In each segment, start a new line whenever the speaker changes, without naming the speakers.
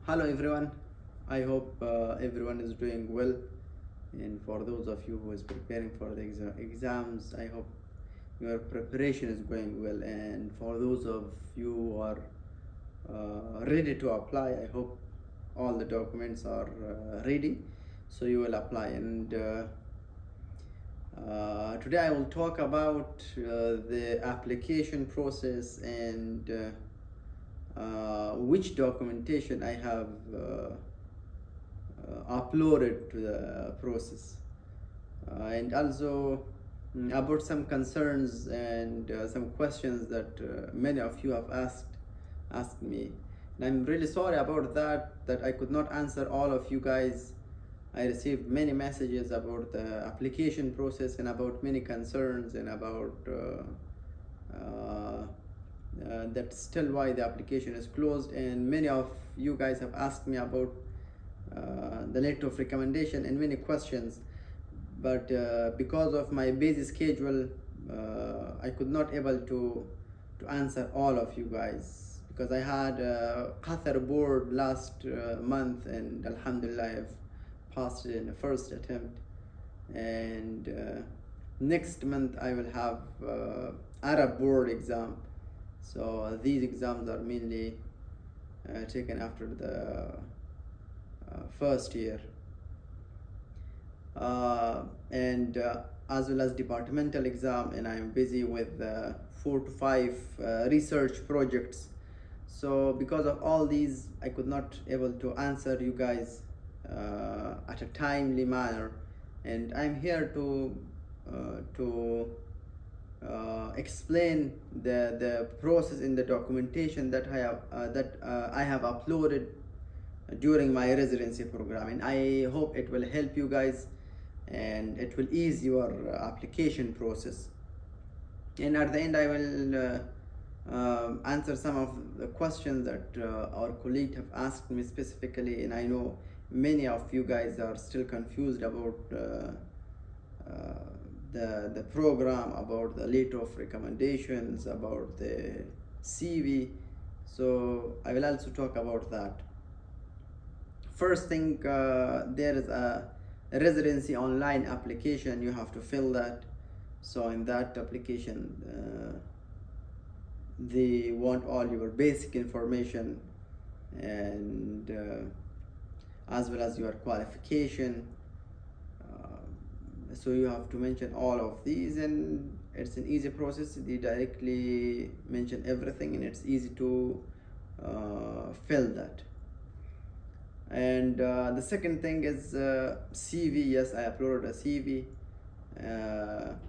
Hello everyone. I hope everyone is doing well. And for those of you who is preparing for the exams, I hope your preparation is going well. And for those of you who are ready to apply, I hope all the documents are ready, so you will apply. And today I will talk about the application process and which documentation I have uploaded to the process, and also about some concerns and some questions that many of you have asked me. And I'm really sorry about that I could not answer all of you guys. I received many messages about the application process and about many concerns and about that's still why the application is closed. And many of you guys have asked me about the letter of recommendation and many questions, but because of my busy schedule, I could not able to answer all of you guys, because I had Qatar board last month, and alhamdulillah I've passed it in the first attempt. And next month I will have Arab board exam. So these exams are mainly taken after the first year, and as well as departmental exam, and I'm busy with 4 to 5 research projects. So because of all these, I could not able to answer you guys at a timely manner, and I'm here to explain the process in the documentation that I have uploaded during my residency program, and I hope it will help you guys and it will ease your application process. And at the end I will answer some of the questions that our colleague have asked me specifically, and I know many of you guys are still confused about the program, about the letter of recommendations, about the CV. So I will also talk about that. First thing, there is a residency online application. You have to fill that. So in that application, they want all your basic information, and as well as your qualification. So you have to mention all of these, and it's an easy process. They directly mention everything, and it's easy to fill that. And the second thing is CV. Yes, I uploaded a CV.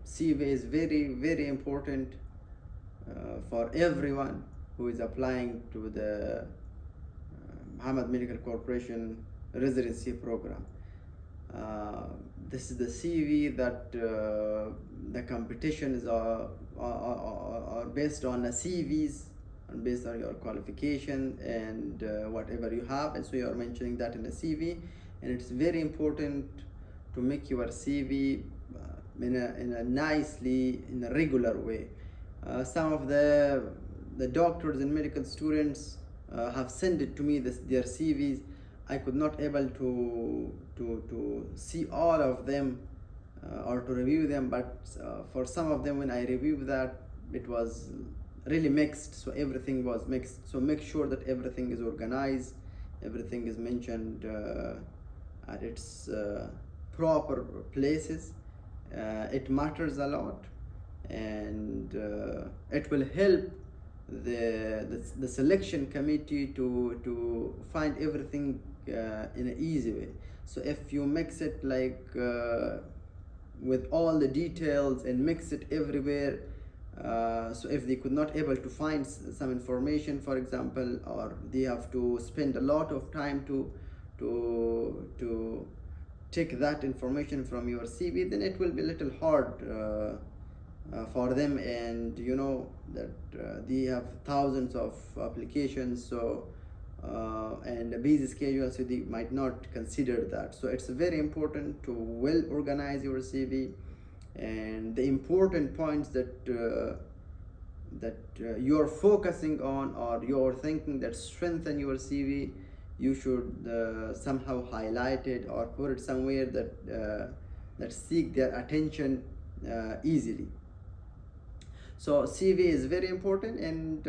CV is very important for everyone who is applying to the Hamad Medical Corporation residency program. This is the CV that the competitions are based on the CVs and based on your qualification and whatever you have, and so you are mentioning that in the CV. And it's very important to make your CV in a regular way. Some of the doctors and medical students have sent it to me, their CVs. I could not able to see all of them or to review them, but for some of them when I reviewed that, it was really mixed. So everything was mixed. So make sure that everything is organized, everything is mentioned at its proper places. It matters a lot, and it will help the selection committee to find everything in an easy way. So if you mix it like with all the details and mix it everywhere, so if they could not able to find some information, for example, or they have to spend a lot of time to take that information from your CV, then it will be a little hard for them. And you know that they have thousands of applications, so and a busy schedule, so they might not consider that. So it's very important to well organize your CV, and the important points that you're focusing on or you're thinking that strengthen your CV, you should somehow highlight it or put it somewhere that seek their attention easily. So CV is very important, and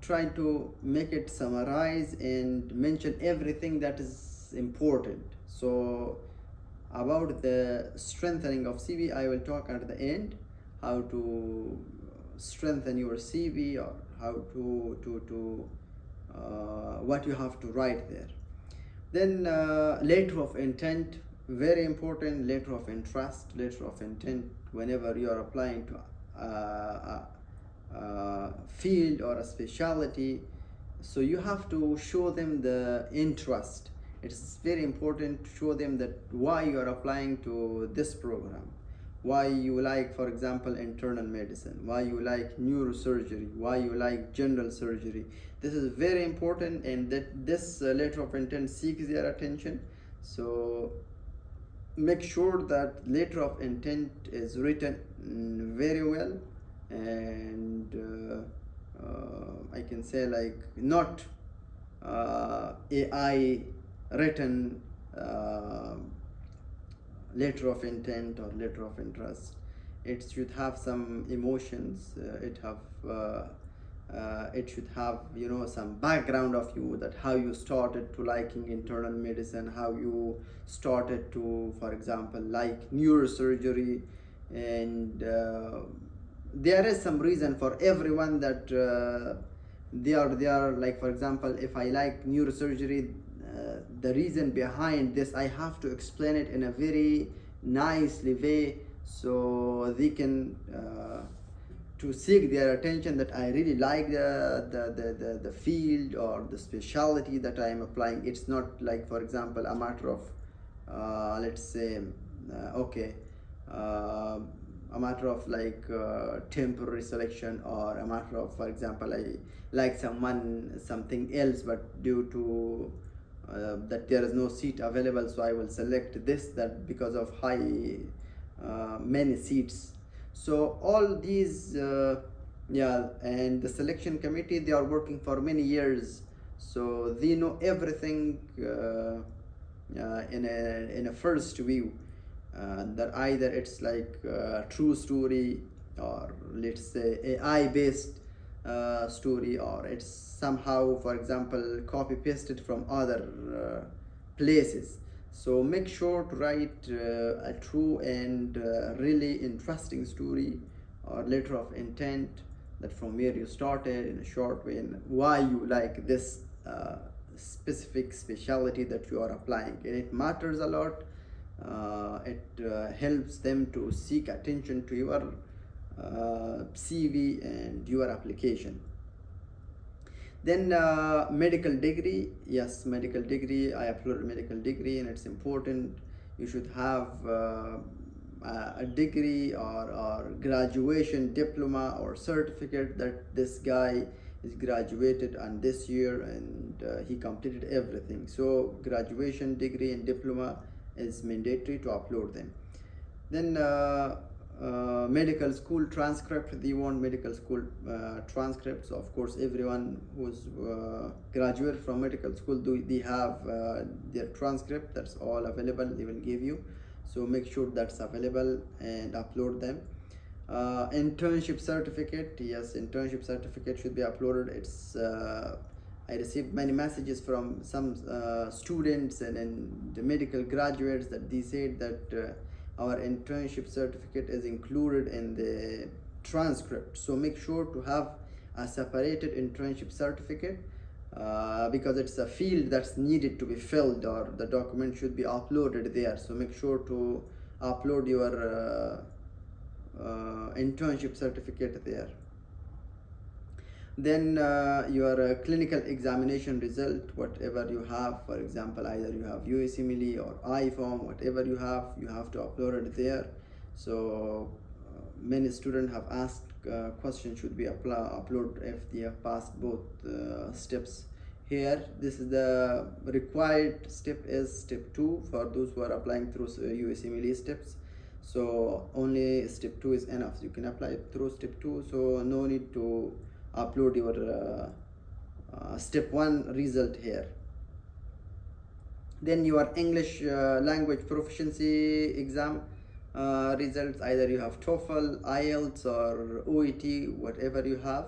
try to make it summarize and mention everything that is important. So about the strengthening of CV, I will talk at the end, how to strengthen your CV, or how to what you have to write there. Then letter of intent, very important. Letter of interest, letter of intent, whenever you are applying to a field or a specialty, so you have to show them the interest. It's very important to show them that why you are applying to this program, why you like, for example, internal medicine, why you like neurosurgery, why you like general surgery. This is very important, and that this letter of intent seeks their attention. So make sure that letter of intent is written very well, and I can say, like, not AI written letter of intent or letter of interest. It should have some emotions. It should have, some background of you, that how you started to liking internal medicine, how you started to, for example, like neurosurgery, and there is some reason for everyone that they are like, for example, if I like neurosurgery, the reason behind this, I have to explain it in a very nicely way, so they can to seek their attention, that I really like the field or the specialty that I am applying. It's not like, for example, a matter of let's say a matter of like temporary selection, or a matter of, for example, I like something else, but due to that there is no seat available, so I will select this, that because of high many seats. So all these and the selection committee, they are working for many years, so they know everything in a first view, that either it's like a true story, or let's say AI based story, or it's somehow, for example, copy pasted from other places. So make sure to write a true and really interesting story or letter of intent, that from where you started in a short way, and why you like this specific specialty that you are applying. And it matters a lot. It helps them to seek attention to your CV and your application. Then medical degree, yes, medical degree, I uploaded medical degree, and it's important. You should have a degree or graduation diploma or certificate that this guy is graduated on this year, and he completed everything. So graduation degree and diploma is mandatory to upload them. Then medical school transcript, they want medical school transcripts. So of course, everyone who's graduated from medical school, they have their transcript, that's all available, they will give you. So make sure that's available and upload them. Internship certificate, yes, internship certificate should be uploaded. It's I received many messages from some students and the medical graduates, that they said that our internship certificate is included in the transcript. So make sure to have a separated internship certificate, because it's a field that's needed to be filled, or the document should be uploaded there. So make sure to upload your internship certificate there. Then your clinical examination result, whatever you have, for example, either you have USMLE or I-Form, whatever you have to upload it there. So many students have asked question, should be upload if they have passed both steps. Here, this is the required step, is step 2 for those who are applying through USMLE steps. So only step 2 is enough. You can apply through step 2, so no need to upload your step 1 result here. Then your English language proficiency exam results, either you have TOEFL, IELTS or OET, whatever you have,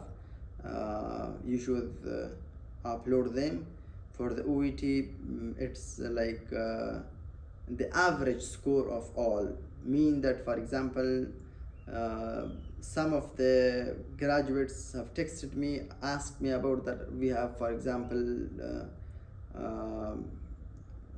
you should upload them. For the OET, it's like the average score of all, mean that, for example, some of the graduates have texted me, asked me about that. We have, for example,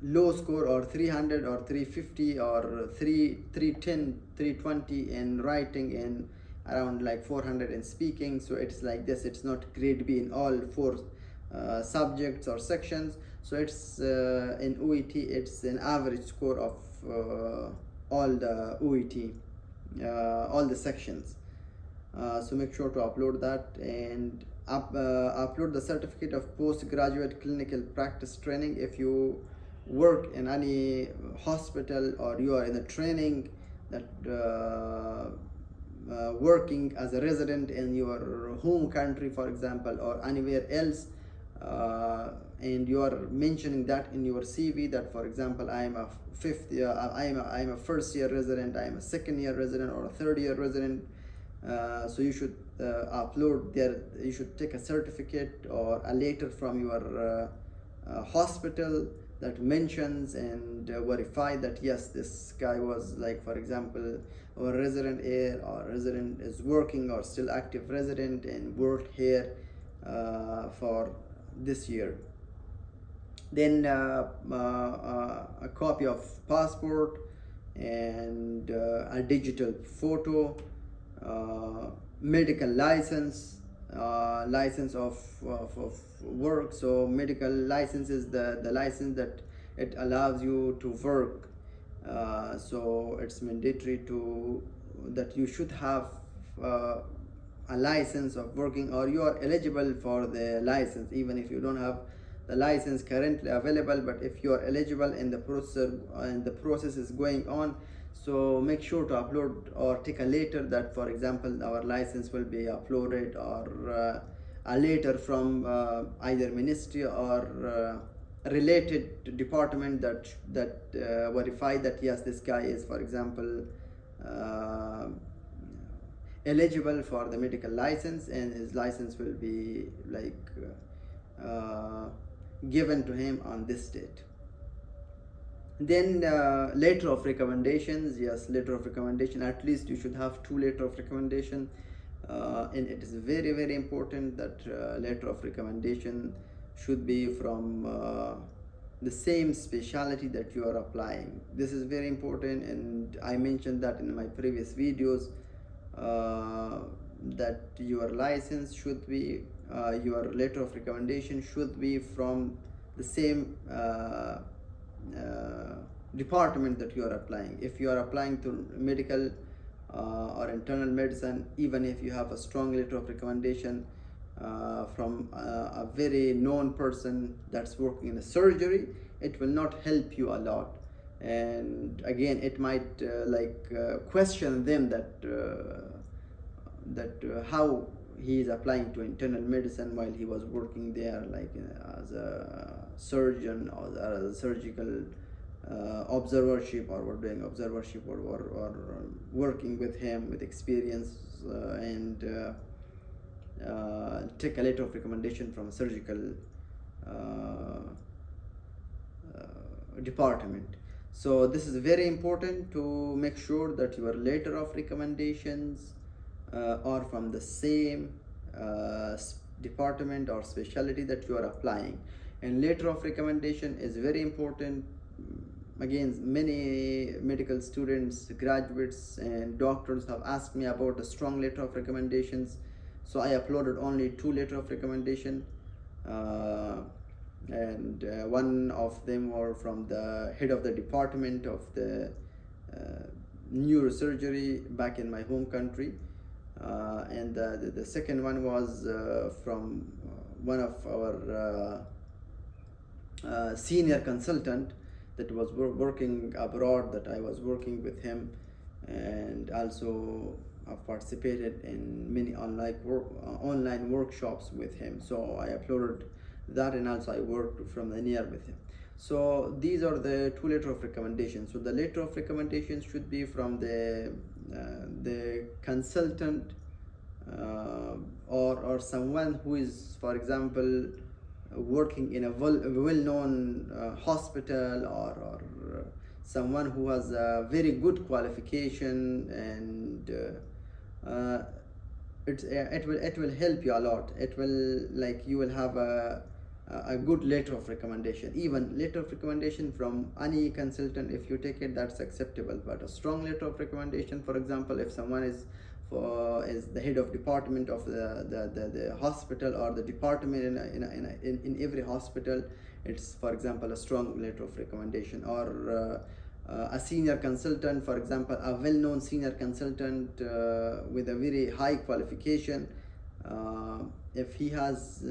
low score or 300 or 350 or 310 320 in writing and around like 400 in speaking. So it's like this, it's not grade B in all 4 subjects or sections. So it's in OET, it's an average score of all the OET, all the sections. So make sure to upload that, and upload the certificate of postgraduate clinical practice training. If you work in any hospital or you are in a training that working as a resident in your home country, for example, or anywhere else, and you are mentioning that in your CV, that for example, I am a I'm a first year resident, I am a second year resident or a third year resident. So you should upload there, you should take a certificate or a letter from your hospital that mentions and verify that yes, this guy was, like for example, or resident here, or resident is working or still active resident and worked here for this year. Then a copy of passport and a digital photo, medical license, license of work. So medical license is the license that it allows you to work. So it's mandatory that you should have a license of working, or you are eligible for the license even if you don't have the license currently available. But if you are eligible and the process is going on, so make sure to upload or take a letter that, for example, our license will be uploaded, or a letter from either ministry or related department that verify that yes, this guy is, for example, eligible for the medical license, and his license will be like given to him on this date. Then letter of recommendations. Yes, letter of recommendation, at least you should have 2 letter of recommendation, and it is very, very important that letter of recommendation should be from the same specialty that you are applying. This is very important, and I mentioned that in my previous videos, that your license should be, your letter of recommendation should be from the same department that you are applying. If you are applying to medical or internal medicine, even if you have a strong letter of recommendation from a very known person that's working in a surgery, it will not help you a lot. And again, it might question them that how he is applying to internal medicine while he was working there, like as a surgeon or as a surgical observership, or we're doing observership, or working with him with experience, and take a letter of recommendation from a surgical department. So this is very important to make sure that your letter of recommendations are from the same department or specialty that you are applying. And letter of recommendation is very important. Again, many medical students, graduates and doctors have asked me about a strong letter of recommendations, so I uploaded only 2 letter of recommendation, and one of them were from the head of the department of the neurosurgery back in my home country, and the second one was from one of our senior consultant that was working abroad, that I was working with him, and also I've participated in many online workshops with him. So I uploaded that, and also I worked from the near with him. So these are the two letter of recommendation. So the letter of recommendation should be from the consultant, or someone who is, for example, working in a well-known hospital, or someone who has a very good qualification, and it will help you a lot. It will, like, you will have a good letter of recommendation. Even letter of recommendation from any consultant, if you take it, that's acceptable. But a strong letter of recommendation, for example, if someone is the head of department of the hospital, or the department in every hospital, it's, for example, a strong letter of recommendation. Or a senior consultant, for example, a well-known senior consultant with a very high qualification, if he has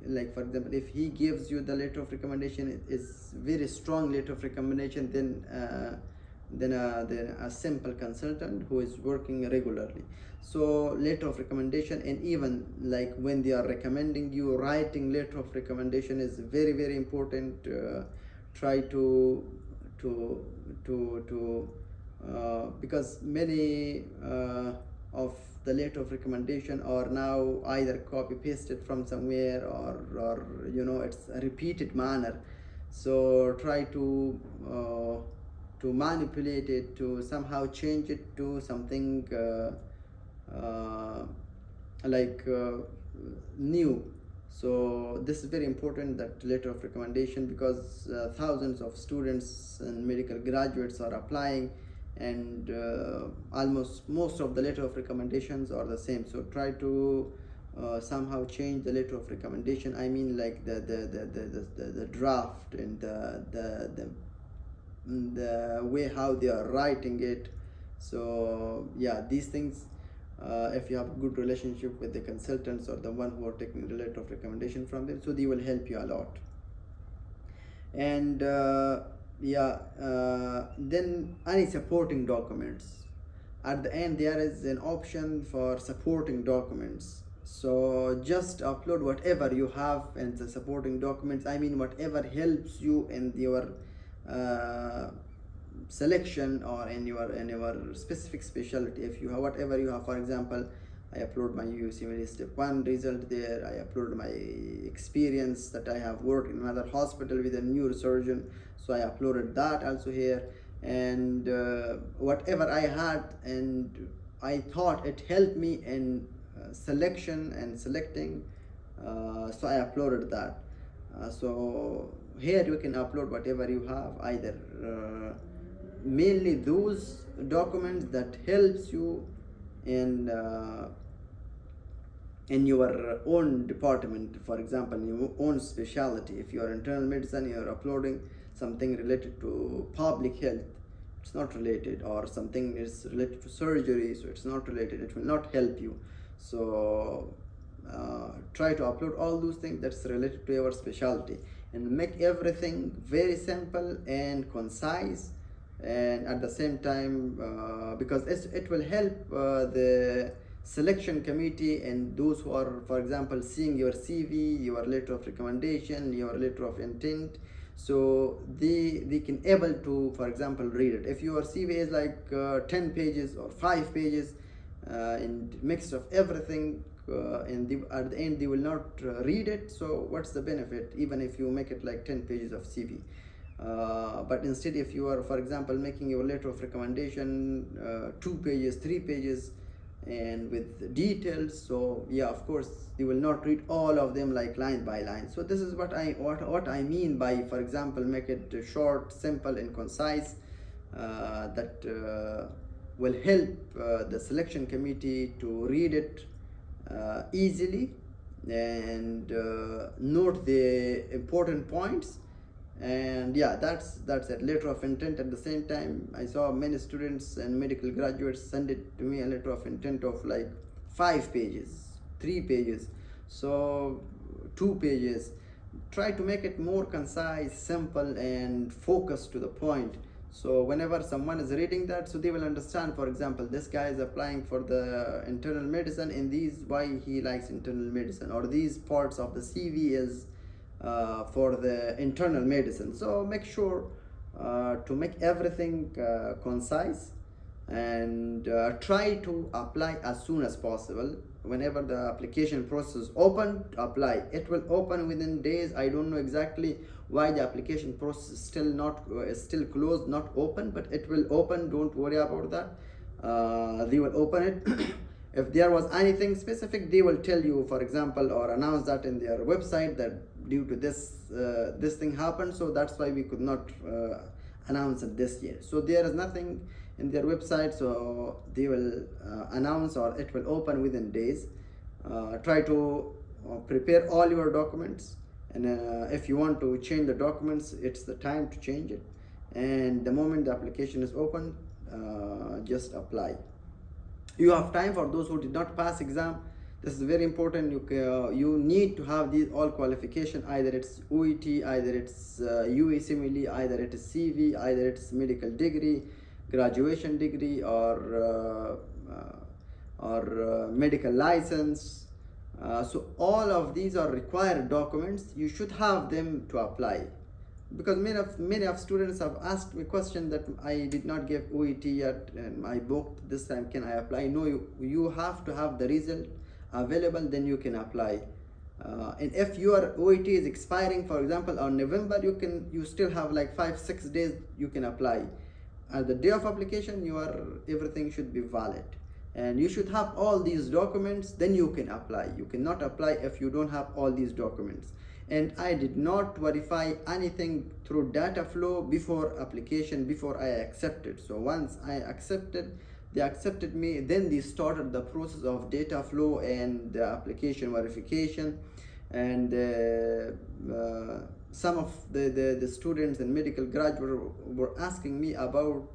like, for example, if he gives you the letter of recommendation, it is very strong letter of recommendation, then a simple consultant who is working regularly. So letter of recommendation, and even like when they are recommending you, writing letter of recommendation is very, very important. Try to because many of the letter of recommendation are now either copy pasted from somewhere, or it's a repeated manner. So try to manipulate it, to somehow change it to something like new. So this is very important, that letter of recommendation, because thousands of students and medical graduates are applying, and almost most of the letter of recommendations are the same. So try to somehow change the letter of recommendation. I mean, like the draft, and the way how they are writing it. So yeah, these things, if you have a good relationship with the consultants or the one who are taking the letter of recommendation from them, so they will help you a lot. And then any supporting documents. At the end, there is an option for supporting documents. So just upload whatever you have in the supporting documents. I mean, whatever helps you in your selection, or in your specific specialty. If you have whatever you have, for example, I upload my UCMD step 1 result there. I upload my experience that I have worked in another hospital with a neurosurgeon, so I uploaded that also here. And whatever I had and I thought it helped me in selection and selecting, so I uploaded that. So here you can upload whatever you have, either mainly those documents that helps you in your own department. For example, in your own specialty, if you are internal medicine, you are uploading something related to public health, it's not related, or something is related to surgery, so it's not related, it will not help you. So try to upload all those things that's related to your specialty, and make everything very simple and concise. And at the same time, because it will help the selection committee and those who are, for example, seeing your CV, your letter of recommendation, your letter of intent, so they can able to, for example, read it. If your CV is like 10 pages or 5 pages, and mixed of everything, and at the end they will not read it, so what's the benefit, even if you make it like 10 pages of CV? But instead, if you are, for example, making your letter of recommendation 2 pages, 3 pages, and with details, so yeah, of course you will not read all of them like line by line. So this is what I mean by, for example, make it short, simple, and concise. That will help the selection committee to read it easily, and note the important points. And yeah, that's it, letter of intent. At the same time, I saw many students and medical graduates send it to me, a letter of intent of like 5 pages, 3 pages, so 2 pages. Try to make it more concise, simple, and focused to the point. So whenever someone is reading that, so they will understand, for example, this guy is applying for the internal medicine, and these why he likes internal medicine, or these parts of the CV is for the internal medicine. So make sure to make everything concise, and try to apply as soon as possible. Whenever the application process open, apply. It will open within days. I don't know exactly why the application process is still not still closed, not open, but it will open. Don't worry about that. They will open it. If there was anything specific, they will tell you, for example, or announce that in their website that due to this thing happened, so that's why we could not announce it this year. So there is nothing in their website, so they will announce, or it will open within days. Try to prepare all your documents, and if you want to change the documents, it's the time to change it. And the moment the application is open, just apply. You have time. For those who did not pass exam, this is very important. You need to have these all qualification, either it's OET, either it's USMLE, either it is CV, either it's medical degree, graduation degree, or medical license. So all of these are required documents. You should have them to apply, because many of students have asked me question that I did not give OET yet and I booked this time, can I apply? No, you have to have the result available, then you can apply. And if your OET is expiring, for example, on November, you still have like 5-6 days, you can apply. At the day of application, everything should be valid, and you should have all these documents, then you can apply. You cannot apply if you don't have all these documents. And I did not verify anything through data flow before application, before I accepted. So once I accepted, they accepted me, then they started the process of data flow and the application verification. And some of the students and medical graduates were asking me about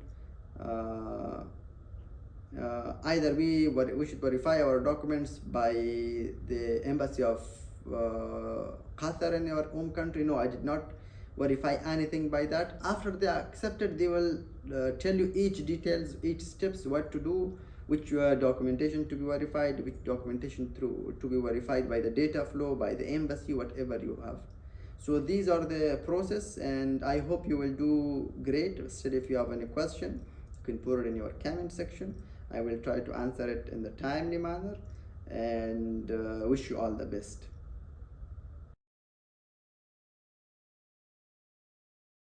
either we should verify our documents by the embassy of Qatar in our home country. No, I did not verify anything by that. After they accepted, they will tell you each details, each steps, what to do, which documentation to be verified, which documentation to be verified by the data flow, by the embassy, whatever you have. So these are the process, and I hope you will do great. Still, if you have any question, you can put it in your comment section. I will try to answer it in the timely manner, and wish you all the best.